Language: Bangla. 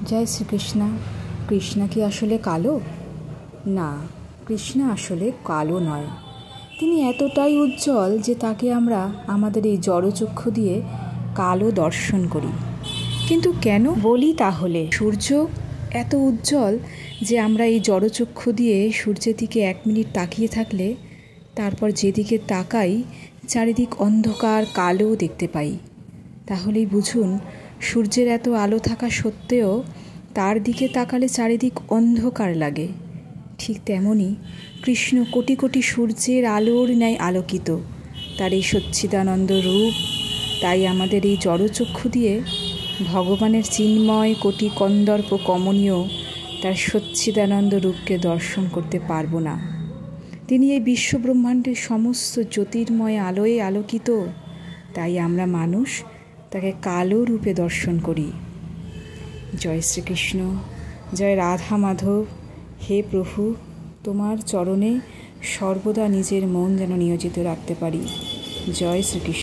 জয় শ্রীকৃষ্ণ। কৃষ্ণ কি আসলে কালো? না, কৃষ্ণ আসলে কালো নয়। তিনি এতটাই উজ্জ্বল যে তাকে আমরা আমাদের এই জড়চক্ষু দিয়ে কালো দর্শন করি। কিন্তু কেন বলি তাহলে? সূর্য এত উজ্জ্বল যে আমরা এই জড়চক্ষু দিয়ে সূর্যের দিকে 1 মিনিট তাকিয়ে থাকলে তারপর যেদিকে তাকাই চারিদিক অন্ধকার কালো দেখতে পাই। তাহলেই বুঝুন, সূর্যের এত আলো থাকা সত্ত্বেও তার দিকে তাকালে চারিদিক অন্ধকার লাগে। ঠিক তেমনই কৃষ্ণ কোটি কোটি সূর্যের আলোর ন্যায় আলোকিত, তার এই সচ্চিদানন্দ রূপ। তাই আমাদের এই জড়চক্ষু দিয়ে ভগবানের চিন্ময় কোটি কন্দর্প কমনীয় তার সচ্চিদানন্দ রূপকে দর্শন করতে পারবো না। তিনি এই বিশ্বব্রহ্মাণ্ডের সমস্ত জ্যোতির্ময় আলোয় আলোকিত। তাই আমরা মানুষ তাকে কালো রূপে দর্শন করি। জয় শ্রীকৃষ্ণ, জয় রাধা মাধব। হে প্রভু, তোমার চরণে সর্বদা নিজের মন যেন নিয়োজিত রাখতে পারি। জয় শ্রীকৃষ্ণ।